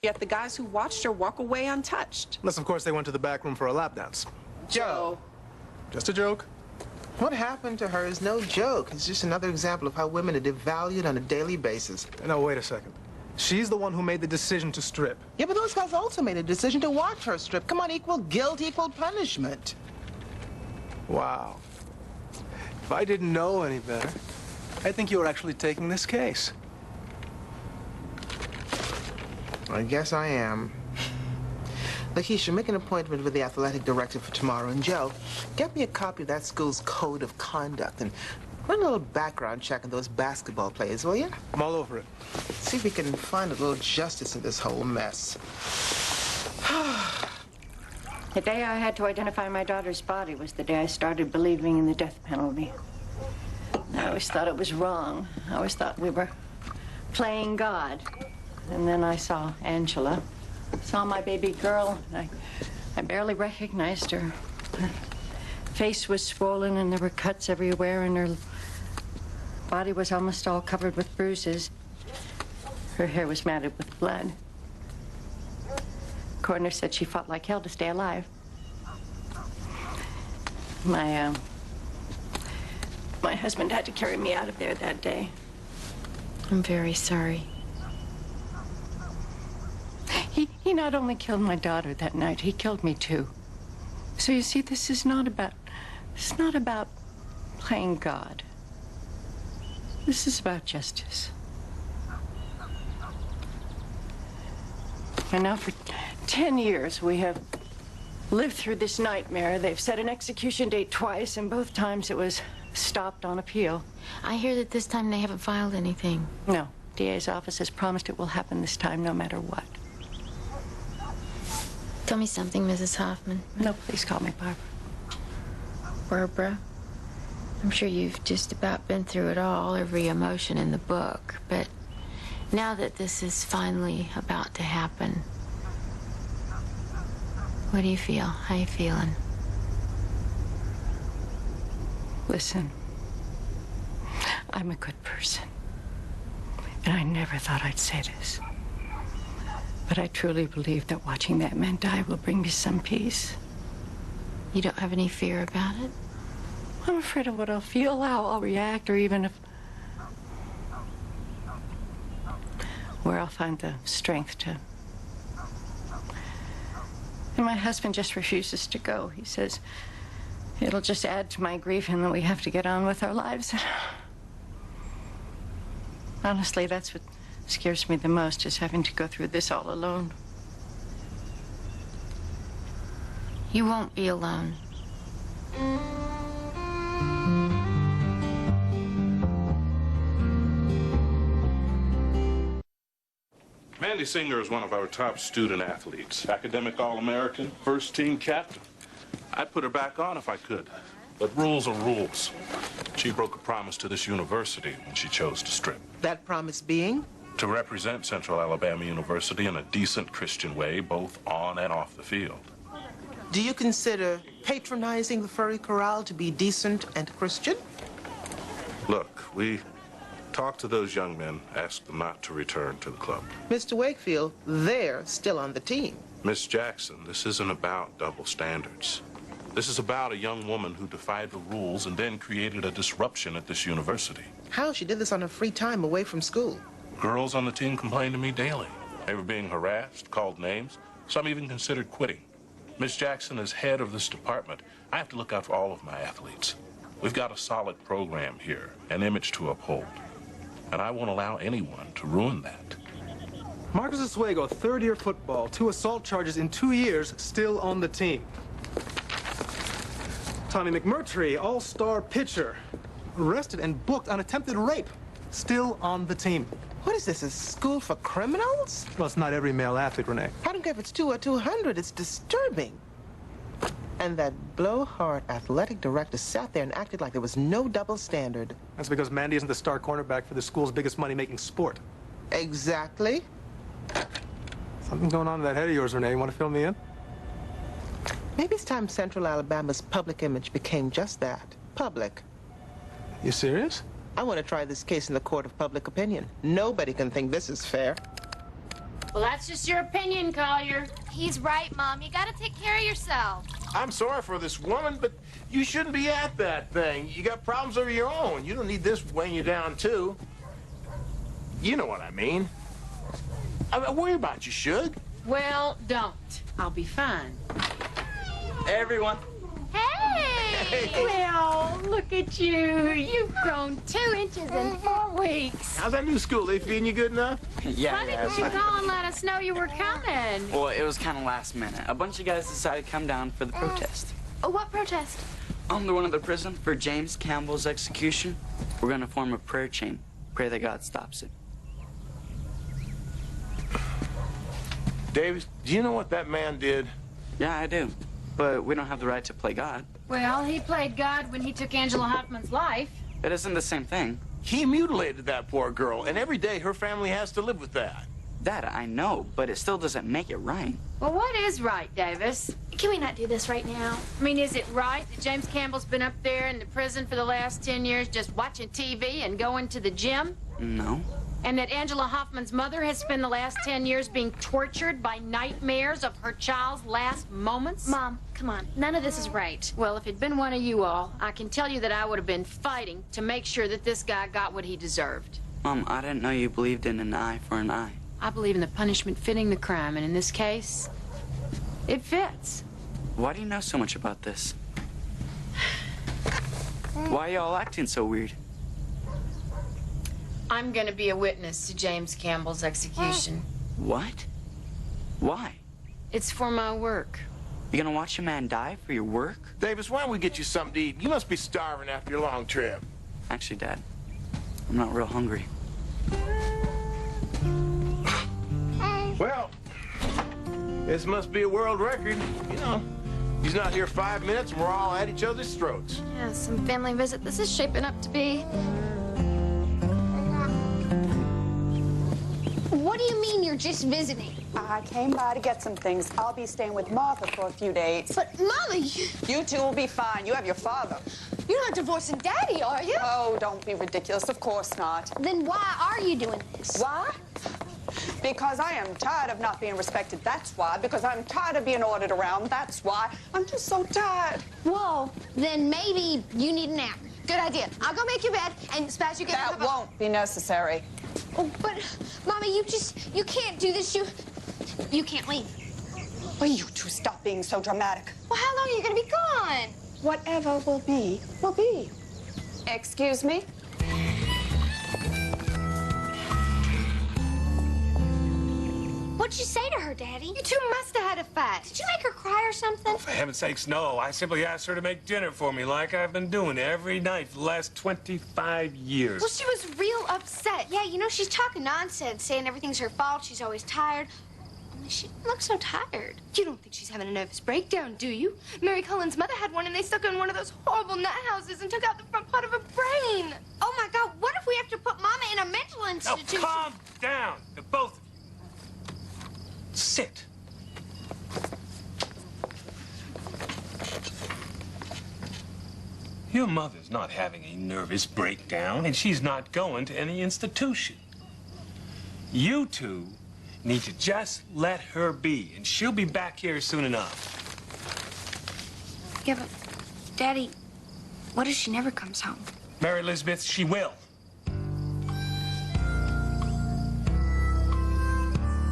Yet the guys who watched her walk away untouched. Unless, of course, they went to the back room for a lap dance. Joe. Just a joke. What happened to her is no joke. It's just another example of how women are devalued on a daily basis. No, wait a second. She's the one who made the decision to strip. Yeah, but those guys also made a decision to watch her strip. Come on, equal guilt, equal punishment. Wow. If I didn't know any better, I think you were actually taking this case. I guess I am. Lakeisha, make an appointment with the athletic director for tomorrow. And Joe, get me a copy of that school's code of conduct and run a little background check on those basketball players, will you? I'm all over it. See if we can find a little justice in this whole mess. The day I had to identify my daughter's body was the day I started believing in the death penalty. I always thought it was wrong. I always thought we were playing God. And then I saw Angela, saw my baby girl, and I barely recognized her. Her face was swollen and there were cuts everywhere, and her body was almost all covered with bruises. Her hair was matted with blood. The coroner said she fought like hell to stay alive. My husband had to carry me out of there that day. I'm very sorry. He not only killed my daughter that night, he killed me too. So you see, this is not about playing God. This is about justice. And now for 10 years, we have lived through this nightmare. They've set an execution date twice, and both times it was stopped on appeal. I hear that this time they haven't filed anything. No, DA's office has promised it will happen this time, no matter what. Tell me something, Mrs. Hoffman. No, please call me Barbara. Barbara, I'm sure you've just about been through it all, every emotion in the book, but now that this is finally about to happen, what do you feel? How you feeling? Listen, I'm a good person, and I never thought I'd say this. But I truly believe that watching that man die will bring me some peace. You don't have any fear about it? I'm afraid of what I'll feel, how I'll react, or even if... where I'll find the strength to... And my husband just refuses to go. He says it'll just add to my grief and that we have to get on with our lives. Honestly, that's what scares me the most, is having to go through this all alone. You won't be alone. Mandy Singer is one of our top student athletes. Academic All-American, first team captain. I'd put her back on if I could. But rules are rules. She broke a promise to this university when she chose to strip. That promise being? To represent Central Alabama University in a decent Christian way, both on and off the field. Do you consider patronizing the furry corral to be decent and Christian? Look, we talked to those young men, asked them not to return to the club. Mr. Wakefield, they're still on the team. Miss Jackson, this isn't about double standards. This is about a young woman who defied the rules and then created a disruption at this university. How? She did this on her free time away from school. Girls on the team complained to me daily. They were being harassed, called names. Some even considered quitting. Miss Jackson is head of this department. I have to look out for all of my athletes. We've got a solid program here, an image to uphold. And I won't allow anyone to ruin that. Marcus Oswego, third-year football, 2 assault charges in 2 years, still on the team. Tommy McMurtry, all-star pitcher, arrested and booked on attempted rape, still on the team. What is this, a school for criminals? Well, it's not every male athlete, Rene. I don't care if it's 2 or 200. It's disturbing. And that blowhard athletic director sat there and acted like there was no double standard. That's because Mandy isn't the star cornerback for the school's biggest money-making sport. Exactly. Something going on in that head of yours, Rene. You want to fill me in? Maybe it's time Central Alabama's public image became just that, public. You serious? I want to try this case in the court of public opinion. Nobody can think this is fair. Well, that's just your opinion, Collier. He's right, Mom. You gotta take care of yourself. I'm sorry for this woman, but you shouldn't be at that thing. You got problems of your own. You don't need this weighing you down, too. You know what I mean. I worry about you, should. Well, don't. I'll be fine. Hey, everyone. Hey! Well, look at you. You've grown 2 inches in 4 weeks. How's that new school? They feeding you good enough? Why didn't you call and let us know you were coming? Well, it was kind of last minute. A bunch of guys decided to come down for the protest. What protest? On the one at the prison for James Campbell's execution. We're gonna form a prayer chain. Pray that God stops it. Davis, do you know what that man did? Yeah, I do. But we don't have the right to play God. Well, he played God when he took Angela Hoffman's life. It isn't the same thing. He mutilated that poor girl, and every day her family has to live with that. That I know, but it still doesn't make it right. Well, what is right, Davis? Can we not do this right now? I mean, is it right that James Campbell's been up there in the prison for the last 10 years just watching TV and going to the gym? No. And that Angela Hoffman's mother has spent the last 10 years being tortured by nightmares of her child's last moments? Mom, come on. None of this is right. Well, if it'd been one of you all, I can tell you that I would have been fighting to make sure that this guy got what he deserved. Mom, I didn't know you believed in an eye for an eye. I believe in the punishment fitting the crime, and in this case, it fits. Why do you know so much about this? Why are you all acting so weird? I'm gonna be a witness to James Campbell's execution. What? Why? It's for my work. You're gonna watch a man die for your work? Davis, why don't we get you something to eat? You must be starving after your long trip. Actually, Dad, I'm not real hungry. Well, this must be a world record. You know, he's not here 5 minutes and we're all at each other's throats. Yeah, some family visit. This is shaping up to be. What do you mean you're just visiting? I came by to get some things. I'll be staying with Martha for a few days. But, Mama, You two will be fine. You have your father. you're not divorcing Daddy, are you? Oh, don't be ridiculous. Of course not. Then why are you doing this? Why? Because I am tired of not being respected. That's why. Because I'm tired of being ordered around. That's why. I'm just so tired. Whoa, then maybe you need a nap. Good idea. I'll go make your bed, and as fast as you get That won't be necessary. Oh, but, Mama, you can't do this. You can't leave. Will you two stop being so dramatic? Well, how long are you going to be gone? Whatever will be, will be. Excuse me? What'd you say to her, Daddy? You two must have had a fight. Did you make her cry or something? For heaven's sakes, no. I simply asked her to make dinner for me like I've been doing every night for the last 25 years. Well, she was real upset. Yeah, you know, she's talking nonsense, saying everything's her fault, she's always tired. Only she looks so tired. You don't think she's having a nervous breakdown, do you? Mary Cullen's mother had one, and they stuck her in one of those horrible nut houses and took out the front part of her brain. Oh, my God, what if we have to put Mama in a mental Now, institution? calm down, the both of you. Sit. Your mother's not having a nervous breakdown, and she's not going to any institution. You two need to just let her be, and she'll be back here soon enough. Yeah, but, Daddy, what if she never comes home? Mary Elizabeth, she will.